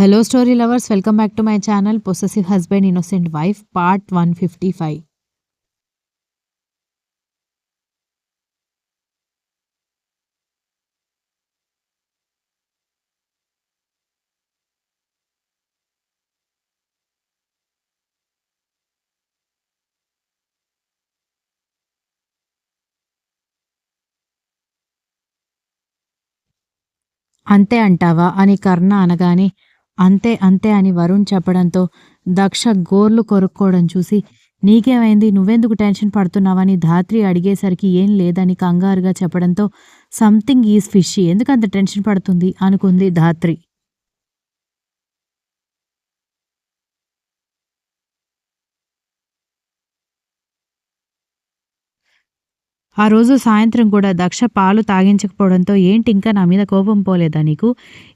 Hello, story lovers. Welcome back to my channel Possessive Husband, Innocent Wife, Part 155. అంతే అంటావా అని కర్ణ అనగానే అంతే అంతే అని వరుణ్ చెప్పడంతో దక్ష గోర్లు కొరుక్కోవడం చూసి నీకేమైంది, నువ్వెందుకు టెన్షన్ పడుతున్నావని ధాత్రి అడిగేసరికి ఏం లేదని కంగారుగా చెప్పడంతో సంథింగ్ ఈజ్ ఫిషీ, ఎందుకంత టెన్షన్ పడుతుంది అనుకుంది ధాత్రి. ఆ రోజు సాయంత్రం కూడా దక్ష పాలు తాగించకపోవడంతో ఏంటి ఇంకా నా మీద కోపం పోలేదా నీకు,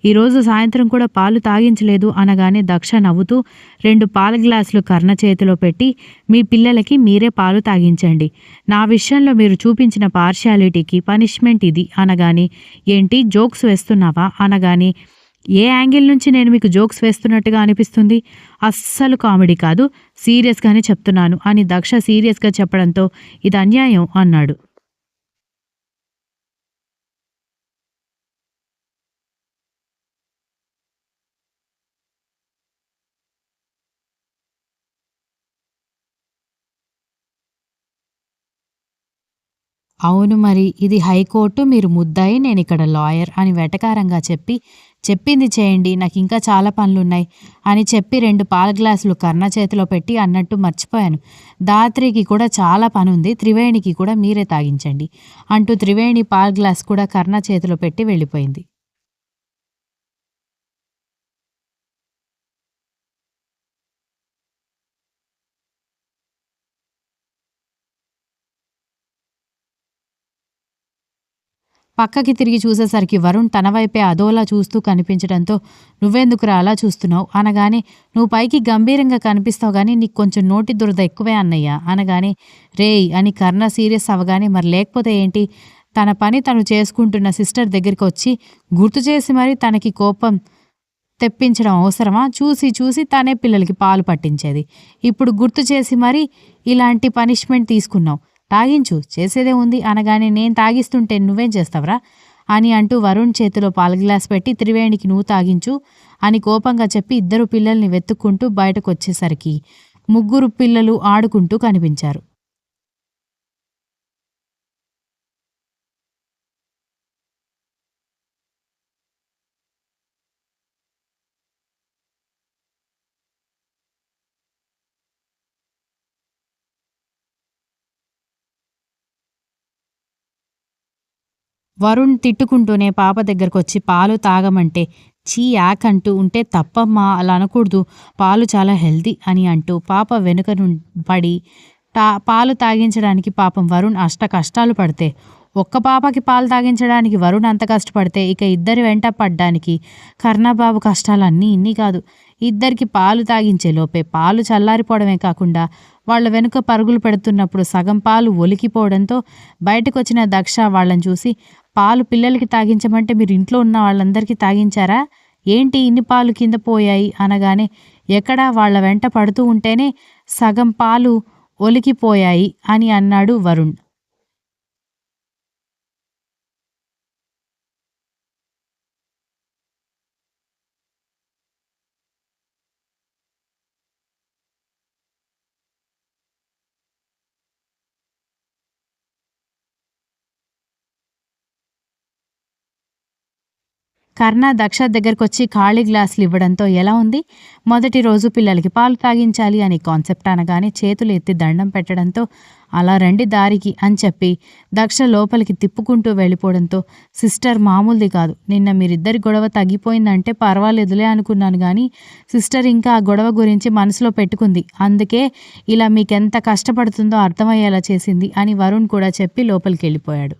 ఈరోజు సాయంత్రం కూడా పాలు తాగించలేదు అనగానే దక్ష నవ్వుతూ 2 పాల గ్లాసులు కర్ణ చేతిలో పెట్టి మీ పిల్లలకి మీరే పాలు తాగించండి, నా విషయంలో మీరు చూపించిన పార్షియాలిటీకి పనిష్మెంట్ ఇది అనగానే ఏంటి జోక్స్ వేస్తున్నావా అనగానే ఏ యాంగిల్ నుంచి నేను మీకు జోక్స్ వేస్తున్నట్టుగా అనిపిస్తుంది, అస్సలు కామెడీ కాదు, సీరియస్గానే చెప్తున్నాను అని దక్ష సీరియస్గా చెప్పడంతో ఇది అన్యాయం అన్నాడు. అవును మరి, ఇది హైకోర్టు, మీరు ముద్దాయి, నేనిక్కడ లాయర్ అని వెటకారంగా చెప్పి చెప్పింది చేయండి, నాకింకా చాలా పనులున్నాయి అని చెప్పి 2 పాల గ్లాసులు కర్ణ చేతిలో పెట్టి అన్నట్టు మర్చిపోయాను, ధాత్రికి కూడా చాలా పనుంది, త్రివేణికి కూడా మీరే తాగించండి అంటూ త్రివేణి పాల గ్లాస్ కూడా కర్ణ చేతిలో పెట్టి వెళ్ళిపోయింది. పక్కకి తిరిగి చూసేసరికి వరుణ్ తన వైపే అదోలా చూస్తూ కనిపించడంతో నువ్వెందుకురా అలా చూస్తున్నావు అనగానే నువ్వు పైకి గంభీరంగా కనిపిస్తావు గానీ నీకు కొంచెం నోటి దురద ఎక్కువే అన్నయ్య అనగానే రేయ్ అని కర్ణ సీరియస్ అవగానే మరి లేకపోతే ఏంటి, తన పని తను చేసుకుంటున్న సిస్టర్ దగ్గరికి వచ్చి గుర్తు చేసి మరి తనకి కోపం తెప్పించడం అవసరమా, చూసి చూసి తనే పిల్లలకి పాలు పట్టించేది, ఇప్పుడు గుర్తు చేసి మరి ఇలాంటి పనిష్మెంట్ తీసుకున్నావు, తాగించు చేసేదే ఉంది అనగానే నేను తాగిస్తుంటే నువ్వేం చేస్తావురా అని అంటూ వరుణ్ చేతిలో పాల గ్లాస్ పెట్టి త్రివేణికి నువ్వు తాగించు అని కోపంగా చెప్పి ఇద్దరు పిల్లల్ని వెతుక్కుంటూ బయటకు వచ్చేసరికి ముగ్గురు పిల్లలు ఆడుకుంటూ కనిపించారు. వరుణ్ తిట్టుకుంటూనే పాప దగ్గరకొచ్చి పాలు తాగమంటే చీ యాక్ అంటూ ఉంటే తప్పమ్మా అలా అనకూడదు, పాలు చాలా హెల్తీ అని అంటూ పాప వెనుక పడి పాలు తాగించడానికి పాపం వరుణ్ అష్ట కష్టాలు పడితే, ఒక్క పాపకి పాలు తాగించడానికి వరుణ్ అంత కష్టపడితే ఇక ఇద్దరి వెంట పడ్డానికి కర్ణబాబు కష్టాలు అన్నీ ఇన్ని కాదు, ఇద్దరికి పాలు తాగించే లోపే పాలు చల్లారిపోవడమే కాకుండా వాళ్ళ వెనుక పరుగులు పెడుతున్నప్పుడు సగం పాలు ఒలికిపోవడంతో బయటకొచ్చిన దక్ష వాళ్ళని చూసి పాలు పిల్లలకి తాగించమంటే మీరు ఇంట్లో ఉన్న వాళ్ళందరికీ తాగించారా, ఏంటి ఇన్ని పాలు కింద పోయాయి అనగానే ఎక్కడా వాళ్ళ వెంట పడుతూ ఉంటేనే సగం పాలు ఒలికిపోయాయి అని అన్నాడు వరుణ్. కర్ణ దక్ష దగ్గరకొచ్చి ఖాళీ గ్లాసులు ఇవ్వడంతో ఎలా ఉంది, మొదటి రోజు పిల్లలకి పాలు తాగించాలి అని కాన్సెప్ట్ అనగానే చేతులు ఎత్తి దండం పెట్టడంతో అలా రండి దారికి అని చెప్పి దక్ష లోపలికి తిప్పుకుంటూ వెళ్ళిపోవడంతో సిస్టర్ మామూలుది కాదు, నిన్న మీరిద్దరి గొడవ తగ్గిపోయిందంటే పర్వాలేదులే అనుకున్నాను కానీ సిస్టర్ ఇంకా ఆ గొడవ గురించి మనసులో పెట్టుకుంది, అందుకే ఇలా మీకెంత కష్టపడుతుందో అర్థమయ్యేలా చేసింది అని వరుణ్ కూడా చెప్పి లోపలికి వెళ్ళిపోయాడు.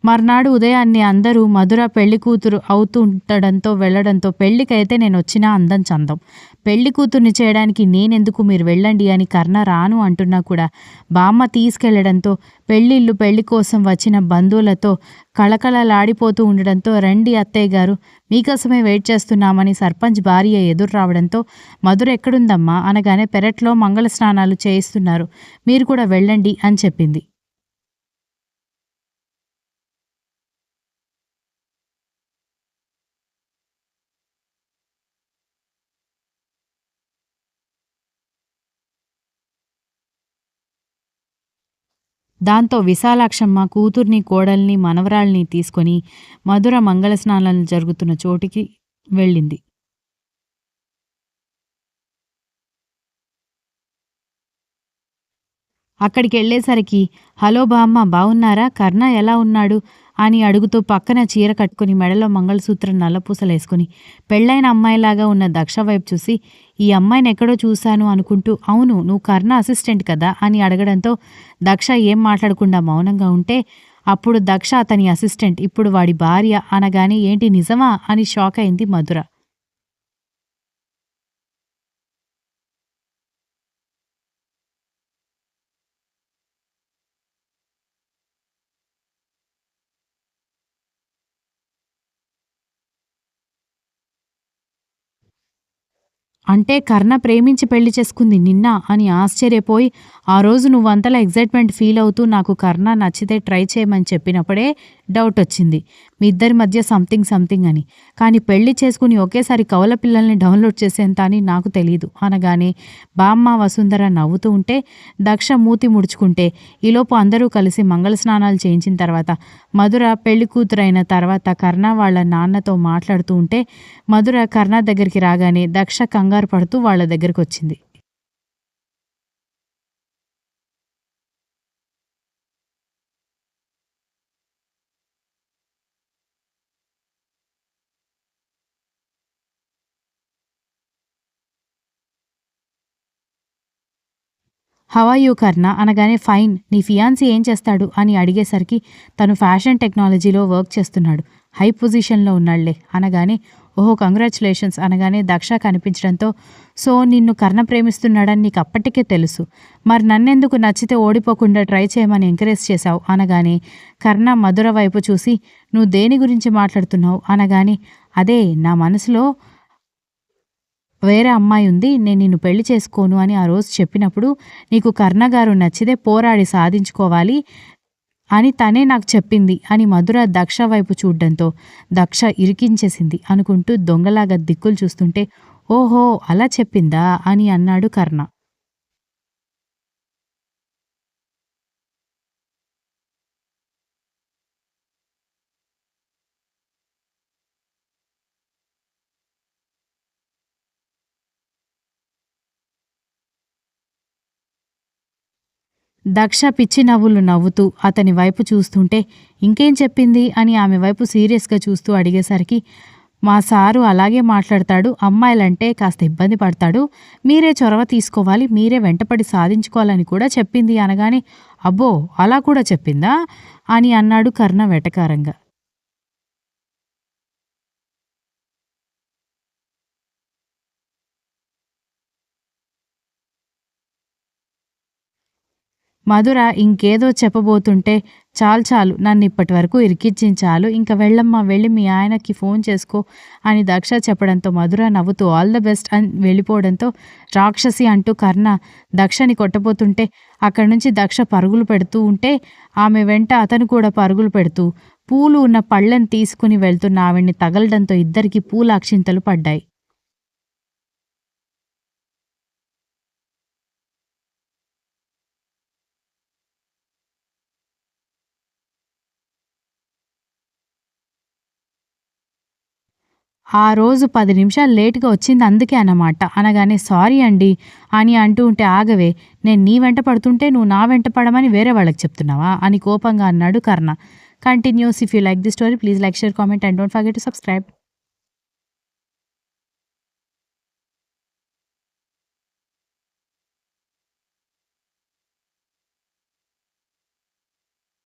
మర్నాడు ఉదయాన్నే అందరూ మధుర పెళ్లి కూతురు అవుతుండడంతో వెళ్ళడంతో పెళ్లికైతే నేనొచ్చినా అందం చందం. పెళ్లి కూతుర్ని చేయడానికి నేనెందుకు మీరు వెళ్ళండి అని కర్ణ రాను అంటున్నా కూడా బామ్మ తీసుకెళ్లడంతో పెళ్లిళ్ళు పెళ్లి కోసం వచ్చిన బంధువులతో కళకళలాడిపోతూ ఉండడంతో రండి అత్తయ్య గారు మీకోసమే వెయిట్ చేస్తున్నామని సర్పంచ్ భార్య ఎదురు రావడంతో మధుర ఎక్కడుందమ్మా అనగానే పెరట్లో మంగళ స్నానాలు చేయిస్తున్నారు మీరు కూడా వెళ్ళండి అని చెప్పింది. దాంతో విశాలాక్షమ్మ కూతుర్ని, కోడల్ని, మనవరాల్ని తీసుకొని మధుర మంగళ స్నానాలు జరుగుతున్న చోటికి వెళ్ళింది. అక్కడికెళ్ళేసరికి హలో బామ్మ బావున్నారా? కర్ణ ఎలా ఉన్నాడు? అని అడుగుతూ పక్కన చీర కట్టుకుని మెడలో మంగళసూత్రం నల్లపూసలేసుకుని పెళ్ళైన అమ్మాయిలాగా ఉన్న దక్ష వైపు చూసి ఈ అమ్మాయిని ఎక్కడో చూశాను అనుకుంటూ అవును నువ్వు కర్ణ అసిస్టెంట్ కదా అని అడగడంతో దక్ష ఏం మాట్లాడకుండా మౌనంగా ఉంటే అప్పుడు దక్ష అతని అసిస్టెంట్ ఇప్పుడు వాడి భార్య అనగానే ఏంటి నిజమా అని షాక్ అయింది మధుర. అంటే కర్ణ ప్రేమించి పెళ్లి చేసుకుంది నిన్నా అని ఆశ్చర్యపోయి ఆ రోజు నువ్వంతలా ఎగ్జైట్మెంట్ ఫీల్ అవుతూ నాకు కర్ణ నచ్చితే ట్రై చేయమని చెప్పినప్పుడే డౌట్ వచ్చింది మీ ఇద్దరి మధ్య సంథింగ్ సంథింగ్ అని. కానీ పెళ్లి చేసుకుని ఒకేసారి కవల పిల్లల్ని డౌన్లోడ్ చేసేంత అని నాకు తెలీదు అనగానే బామ్మ వసుంధర నవ్వుతూ ఉంటే దక్ష మూతి ముడుచుకుంటే ఈలోపు అందరూ కలిసి మంగళ స్నానాలు చేయించిన తర్వాత మధుర పెళ్లి కూతురైన తర్వాత కర్ణ వాళ్ళ నాన్నతో మాట్లాడుతూ ఉంటే మధుర కర్ణ దగ్గరికి రాగానే దక్ష కంగారు పడుతూ వాళ్ళ దగ్గరికి వచ్చింది. హౌ ఆర్ యూ కర్ణ అనగానే ఫైన్ నీ ఫియాన్సీ ఏం చేస్తాడు అని అడిగేసరికి తను ఫ్యాషన్ టెక్నాలజీలో వర్క్ చేస్తున్నాడు హై పొజిషన్లో ఉన్నాళ్లే అనగానే ఓహో కంగ్రాచులేషన్స్ అనగానే దక్ష కనిపించడంతో సో నిన్ను కర్ణ ప్రేమిస్తున్నాడని నీకు అప్పటికే తెలుసు మరి నన్నెందుకు నచ్చితే ఓడిపోకుండా ట్రై చేయమని ఎంకరేజ్ చేశావు అనగానే కర్ణ మధుర వైపు చూసి నువ్వు దేని గురించి మాట్లాడుతున్నావు అనగానే అదే నా మనసులో వేరే అమ్మాయి ఉంది నేను నిన్ను పెళ్లి చేసుకోను అని ఆ రోజు చెప్పినప్పుడు నీకు కర్ణగారు నచ్చితే పోరాడి సాధించుకోవాలి అని తనే నాకు చెప్పింది అని మధుర దక్ష వైపు చూడ్డంతో దక్ష ఇరికించేసింది అనుకుంటూ దొంగలాగా దిక్కులు చూస్తుంటే ఓహో అలా చెప్పిందా అని అన్నాడు కర్ణ. దక్ష పిచ్చి నవ్వులు నవ్వుతూ అతని వైపు చూస్తుంటే ఇంకేం చెప్పింది అని ఆమె వైపు సీరియస్గా చూస్తూ అడిగేసరికి మా సారు అలాగే మాట్లాడతాడు అమ్మాయిలంటే కాస్త ఇబ్బంది పడతాడు మీరే చొరవ తీసుకోవాలి మీరే వెంటపడి సాధించుకోవాలని కూడా చెప్పింది అనగానే అబ్బో అలా కూడా చెప్పిందా అని అన్నాడు కర్ణ వెటకారంగా. మధుర ఇంకేదో చెప్పబోతుంటే చాలు చాలు నన్ను ఇప్పటి వరకు ఇరికించాలు ఇంక వెళ్ళమ్మా వెళ్ళి మీ ఆయనకి ఫోన్ చేసుకో అని దక్ష చెప్పడంతో మధుర నవ్వుతూ ఆల్ ద బెస్ట్ అని వెళ్ళిపోవడంతో రాక్షసి అంటూ కర్ణ దక్షని కొట్టబోతుంటే అక్కడి నుంచి దక్ష పరుగులు పెడుతూ ఉంటే ఆమె వెంట అతను కూడా పరుగులు పెడుతూ పూలు ఉన్న పళ్ళని తీసుకుని వెళ్తున్న ఆవిడ్ని తగలడంతో ఇద్దరికి పూల అక్షింతలు పడ్డాయి. ఆ రోజు 10 నిమిషాలు లేట్‌గా వచ్చింది అందుకే అన్నమాట అనగానే సారీ అండి అని అంటూ ఉంటే ఆగవే నేను నీ వెంట పడుతుంటే నువ్వు నా వెంట పడమని వేరే వాళ్ళకి చెప్తున్నావా అని కోపంగా అన్నాడు Karna. Continues if you like the story please like share comment and don't forget to subscribe.